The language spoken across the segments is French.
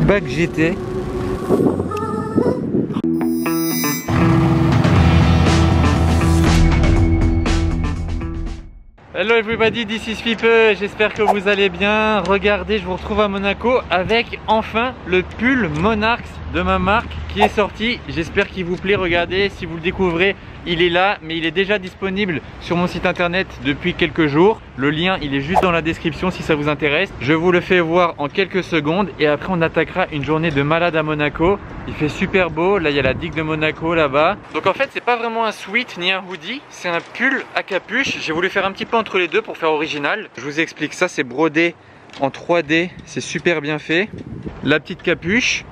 bac GT. Hello everybody, this is Fipe, j'espère que vous allez bien. Regardez, je vous retrouve à Monaco avec enfin le pull Monarchs de ma marque qui est sorti. J'espère qu'il vous plaît, regardez, si vous le découvrez, il est là, mais il est déjà disponible sur mon site internet depuis quelques jours. Le lien, il est juste dans la description si ça vous intéresse. Je vous le fais voir en quelques secondes et après on attaquera une journée de malade à Monaco. Il fait super beau, là il y a la digue de Monaco là-bas. Donc en fait c'est pas vraiment un sweat ni un hoodie, c'est un pull à capuche. J'ai voulu faire un petit peu entre les deux pour faire original. Je vous explique, ça c'est brodé en 3D, c'est super bien fait. La petite capuche,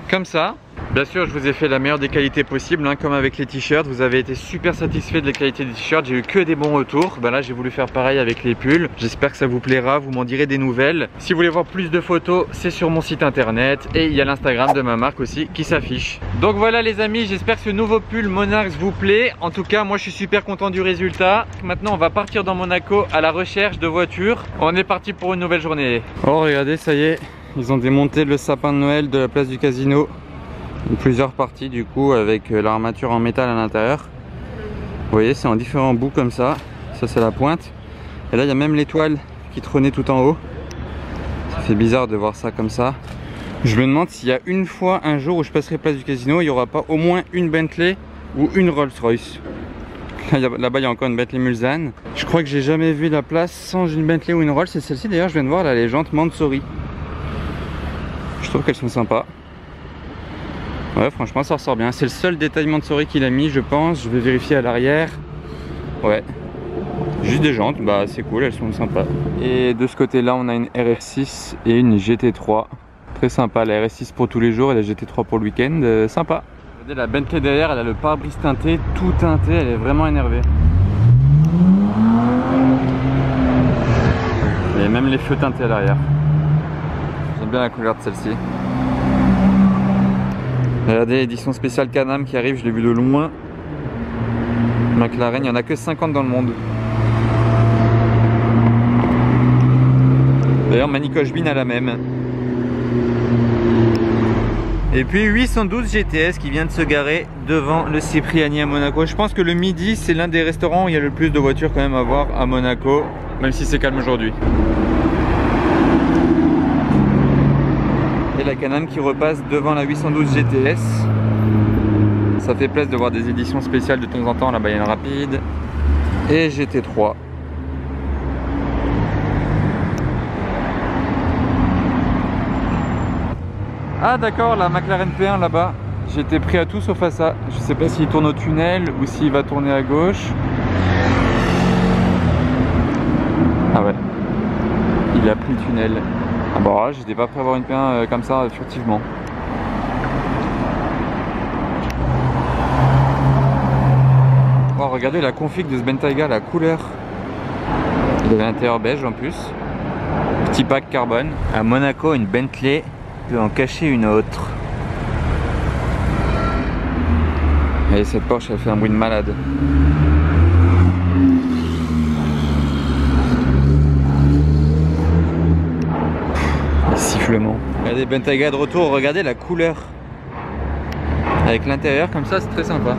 comme ça. Bien sûr, je vous ai fait la meilleure des qualités possibles, hein, comme avec les t-shirts. Vous avez été super satisfait de la qualité des t-shirts. J'ai eu que des bons retours. Ben là, j'ai voulu faire pareil avec les pulls. J'espère que ça vous plaira. Vous m'en direz des nouvelles. Si vous voulez voir plus de photos, c'est sur mon site internet. Et il y a l'Instagram de ma marque aussi qui s'affiche. Donc voilà les amis, j'espère que ce nouveau pull Monarchs vous plaît. En tout cas, moi je suis super content du résultat. Maintenant, on va partir dans Monaco à la recherche de voitures. On est parti pour une nouvelle journée. Oh, regardez, ça y est. Ils ont démonté le sapin de Noël de la place du Casino. Plusieurs parties du coup avec l'armature en métal à l'intérieur. Vous voyez, c'est en différents bouts comme ça. Ça c'est la pointe. Et là il y a même l'étoile qui trônait tout en haut. Ça fait bizarre de voir ça comme ça. Je me demande s'il y a une fois un jour où je passerai place du Casino, il n'y aura pas au moins une Bentley ou une Rolls Royce. Là-bas il y a encore une Bentley Mulsanne. Je crois que j'ai jamais vu la place sans une Bentley ou une Rolls. C'est celle-ci d'ailleurs, je viens de voir là, les jantes Mansory. Je trouve qu'elles sont sympas. Ouais, franchement ça ressort bien. C'est le seul détail Mansory qu'il a mis, je pense. Je vais vérifier à l'arrière. Ouais, juste des jantes, bah c'est cool, elles sont sympas. Et de ce côté là on a une RS6 et une GT3. Très sympa, la RS6 pour tous les jours et la GT3 pour le week-end. Sympa. Regardez la Bentley derrière, elle a le pare-brise teinté, tout teinté, elle est vraiment énervée. Et même les feux teintés à l'arrière. J'aime bien la couleur de celle-ci. Regardez, édition spéciale Can-Am qui arrive, je l'ai vu de loin. McLaren, il n'y en a que 50 dans le monde. D'ailleurs, Manny-Cochbin a la même. Et puis 812 GTS qui vient de se garer devant le Cipriani à Monaco. Je pense que le midi, c'est l'un des restaurants où il y a le plus de voitures quand même à voir à Monaco, même si c'est calme aujourd'hui. Et la Can-Am qui repasse devant la 812 GTS. Ça fait plaisir de voir des éditions spéciales de temps en temps. Là-bas il y a une rapide. Et GT3. Ah d'accord, la McLaren P1 là-bas. J'étais pris à tout sauf à ça. Je sais pas s'il tourne au tunnel ou s'il va tourner à gauche. Ah ouais. Il a pris le tunnel. Ah bah j'étais pas prêt à avoir une P1 comme ça furtivement. Oh regardez la config de ce Bentayga, la couleur. Il avait l'intérieur beige en plus. Petit pack carbone. À Monaco, une Bentley peut en cacher une autre. Et cette Porsche elle fait un bruit de malade. Sifflement. Regardez Bentayga de retour, regardez la couleur. Avec l'intérieur comme ça, c'est très sympa.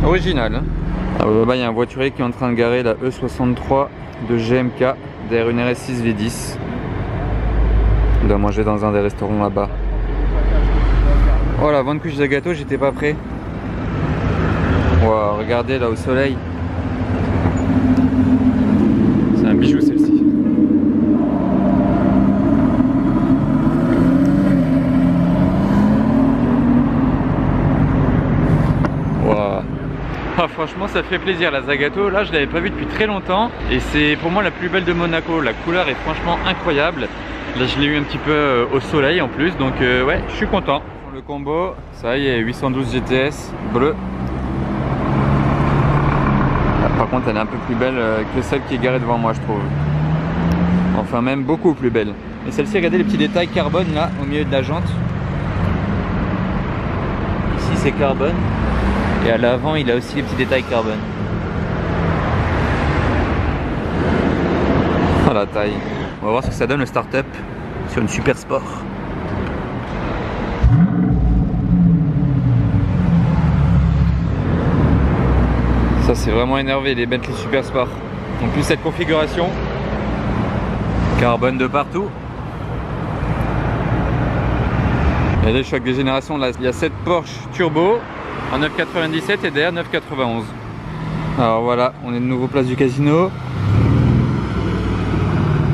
Original. Hein. Alors là-bas, il y a un voiturier qui est en train de garer la E63 de GMK derrière une RS6 V10. Il doit manger dans un des restaurants là-bas. Oh la vente cuche de gâteau, j'étais pas prêt. Wow, regardez là au soleil. C'est un bijou celle-ci. Wow. Ah, franchement ça fait plaisir la Zagato. Là je l'avais pas vue depuis très longtemps. Et c'est pour moi la plus belle de Monaco. La couleur est franchement incroyable. Là je l'ai eu un petit peu au soleil en plus. Donc ouais, je suis content. Le combo, ça y est, 812 GTS bleu. Par contre elle est un peu plus belle que celle qui est garée devant moi je trouve. Enfin même beaucoup plus belle. Et celle-ci, regardez les petits détails carbone là au milieu de la jante. Ici c'est carbone. Et à l'avant il a aussi les petits détails carbone. à la taille. On va voir ce que ça donne le start-up sur une Super Sport. Ça c'est vraiment énervé les Bentley Super Sport. En plus cette configuration, carbone de partout. Regardez le choc des générations là, il y a cette Porsche Turbo en 997 et derrière 991. Alors voilà, on est de nouveau place du casino.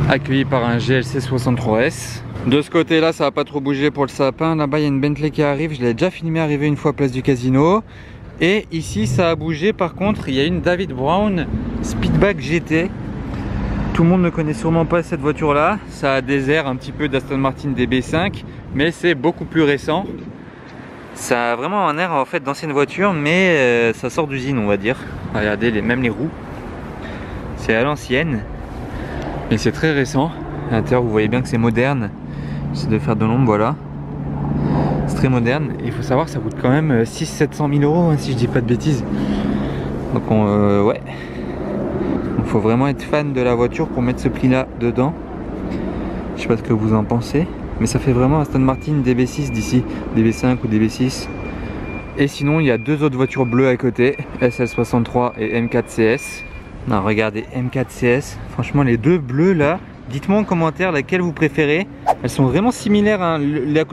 Accueilli par un GLC 63S. De ce côté là ça va pas trop bouger pour le sapin. Là-bas il y a une Bentley qui arrive, je l'ai déjà filmé arriver une fois place du casino. Et ici ça a bougé, par contre il y a une David Brown Speedback GT. Tout le monde ne connaît sûrement pas cette voiture là. Ça a des airs un petit peu d'Aston Martin DB5, mais c'est beaucoup plus récent. Ça a vraiment un air en fait d'ancienne voiture, mais ça sort d'usine on va dire. Regardez même les roues, c'est à l'ancienne, mais c'est très récent. À l'intérieur vous voyez bien que c'est moderne. J'essaie de faire de l'ombre, voilà. C'est très moderne et il faut savoir que ça coûte quand même 600-700 000 euros hein, si je dis pas de bêtises. Donc ouais, il faut vraiment être fan de la voiture pour mettre ce prix là dedans. Je sais pas ce que vous en pensez, mais ça fait vraiment Aston Martin DB6 d'ici, DB5 ou DB6. Et sinon il y a deux autres voitures bleues à côté, SL63 et M4CS. Non, regardez, M4CS, franchement les deux bleus là, dites-moi en commentaire laquelle vous préférez. Elles sont vraiment similaires, hein.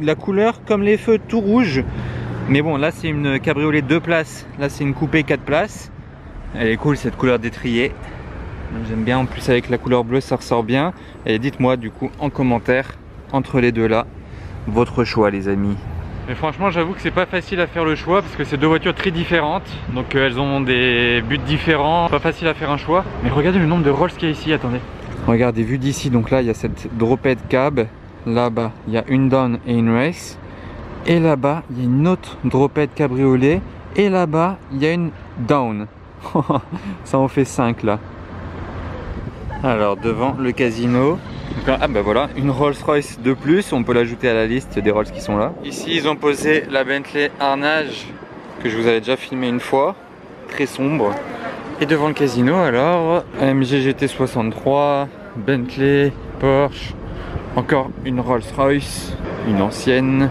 La couleur comme les feux tout rouge. Mais bon, là c'est une cabriolet 2 places, là c'est une coupée 4 places. Elle est cool cette couleur d'étrier. J'aime bien, en plus avec la couleur bleue ça ressort bien. Et dites-moi du coup en commentaire, entre les deux là, votre choix les amis. Mais franchement j'avoue que c'est pas facile à faire le choix parce que c'est deux voitures très différentes. Donc elles ont des buts différents, pas facile à faire un choix. Mais regardez le nombre de Rolls qu'il y a ici, attendez. Regardez, vu d'ici, donc là il y a cette dropette cab. Là-bas il y a une down et une race. Et là-bas il y a une autre dropette cabriolet. Et là-bas il y a une down. Ça en fait 5 là. Alors devant le casino, donc, ah bah voilà, une Rolls Royce de plus, on peut l'ajouter à la liste des Rolls qui sont là. Ici ils ont posé la Bentley Harnage que je vous avais déjà filmé une fois, très sombre. Et devant le casino alors, AMG GT63, Bentley, Porsche, encore une Rolls Royce, une ancienne,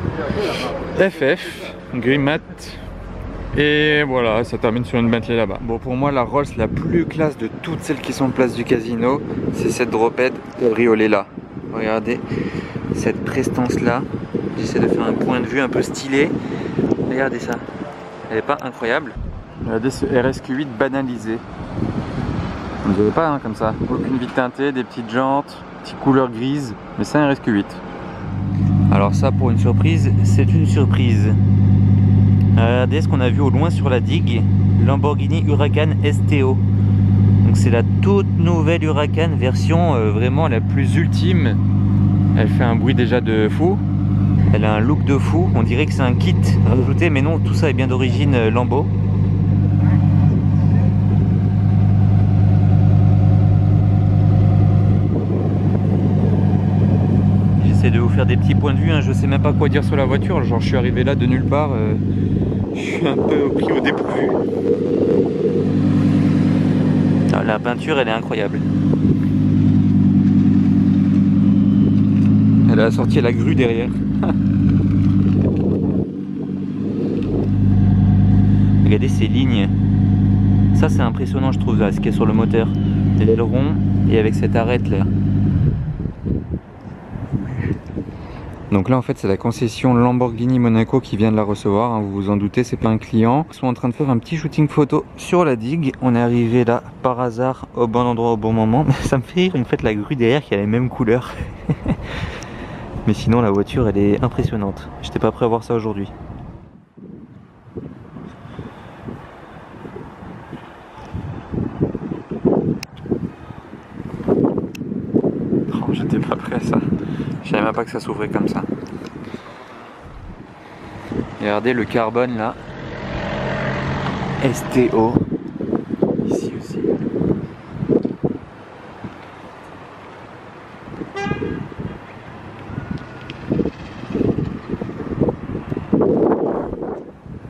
FF, gris mat. Et voilà, ça termine sur une Bentley là-bas. Bon, pour moi, la Rolls la plus classe de toutes celles qui sont place du casino, c'est cette dropette cabriolet là. Regardez cette prestance là. J'essaie de faire un point de vue un peu stylé. Regardez ça. Elle n'est pas incroyable? Regardez ce RSQ8 banalisé. Vous ne verrez pas hein, comme ça. Aucune vitre teintée, des petites jantes, petite couleur grise. Mais c'est un RSQ8. Alors ça, pour une surprise, c'est une surprise. Regardez ce qu'on a vu au loin sur la digue, Lamborghini Huracan STO. Donc c'est la toute nouvelle Huracan, version vraiment la plus ultime. Elle fait un bruit déjà de fou. Elle a un look de fou. On dirait que c'est un kit rajouté, mais non, tout ça est bien d'origine Lambo. J'essaie de vous faire des petits points de vue, hein. Je sais même pas quoi dire sur la voiture. Genre je suis arrivé là de nulle part. Je suis un peu pris au dépourvu. La peinture elle est incroyable. Elle a sorti la grue derrière. Regardez ces lignes. Ça c'est impressionnant je trouve là, ce qu'il y a sur le moteur. L'aileron et avec cette arête là. Donc là en fait c'est la concession Lamborghini Monaco qui vient de la recevoir, hein, vous vous en doutez, c'est pas un client. Ils sont en train de faire un petit shooting photo sur la digue. On est arrivé là par hasard au bon endroit au bon moment. Mais ça me fait rire en fait la grue derrière qui a les mêmes couleurs. Mais sinon la voiture elle est impressionnante. J'étais pas prêt à voir ça aujourd'hui. Oh, j'étais pas prêt à ça. Je savais même pas que ça s'ouvrait comme ça. Regardez le carbone là. STO. Ici aussi.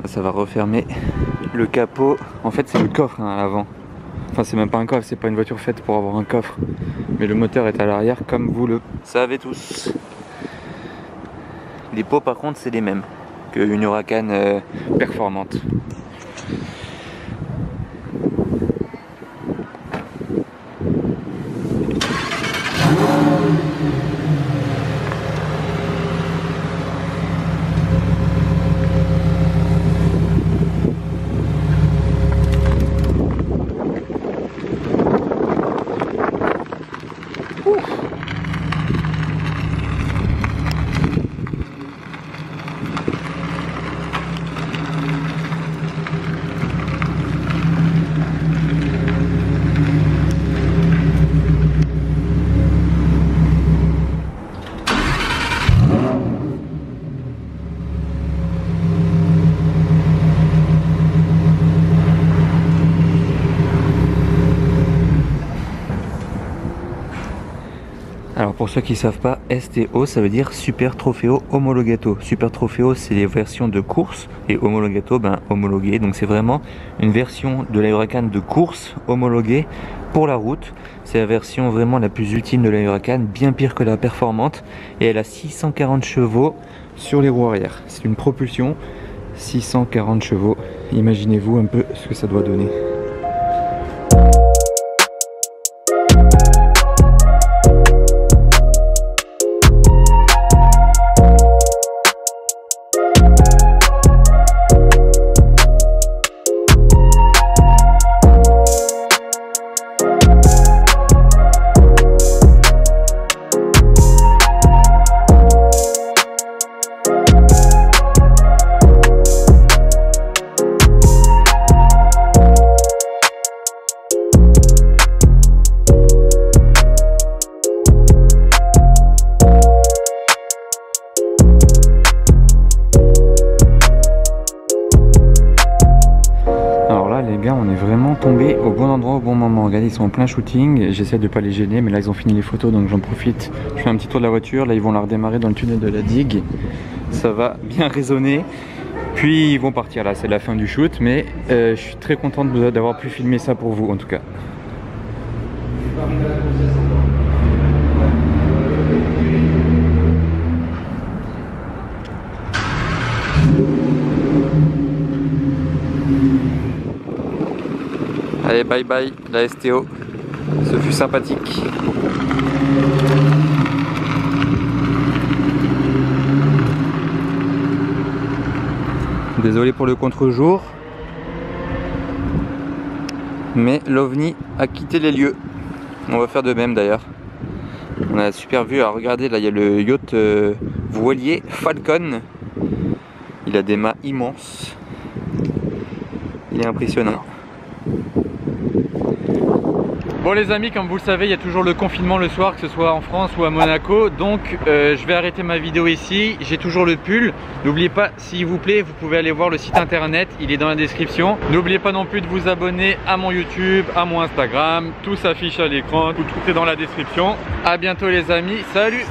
Ça va refermer le capot. En fait c'est le coffre hein, à l'avant. Enfin, c'est même pas un coffre, c'est pas une voiture faite pour avoir un coffre. Mais le moteur est à l'arrière, comme vous le savez tous. Les pots, par contre, c'est les mêmes qu'une Huracan performante. Alors pour ceux qui ne savent pas, STO ça veut dire Super Trofeo Omologato. Super Trofeo c'est les versions de course et Omologato homologué. Donc c'est vraiment une version de la Huracan de course homologuée pour la route. C'est la version vraiment la plus ultime de la Huracan, bien pire que la performante. Et elle a 640 chevaux sur les roues arrière. C'est une propulsion 640 chevaux. Imaginez-vous un peu ce que ça doit donner. On est vraiment tombé au bon endroit au bon moment. Regardez, ils sont en plein shooting. J'essaie de pas les gêner, mais là ils ont fini les photos, donc j'en profite. Je fais un petit tour de la voiture. Là ils vont la redémarrer dans le tunnel de la digue. Ça va bien résonner. Puis ils vont partir. Là c'est la fin du shoot, mais je suis très content d'avoir pu filmer ça pour vous en tout cas. Allez, bye bye la STO, ce fut sympathique. Désolé pour le contre-jour, mais l'OVNI a quitté les lieux. On va faire de même d'ailleurs. On a super vue. Alors regardez, là il y a le yacht voilier Falcon. Il a des mâts immenses. Il est impressionnant. Bon les amis, comme vous le savez, il y a toujours le confinement le soir, que ce soit en France ou à Monaco. Donc je vais arrêter ma vidéo ici. J'ai toujours le pull. N'oubliez pas, s'il vous plaît, vous pouvez aller voir le site internet, il est dans la description. N'oubliez pas non plus de vous abonner à mon YouTube, à mon Instagram. Tout s'affiche à l'écran, tout est dans la description. À bientôt les amis, salut!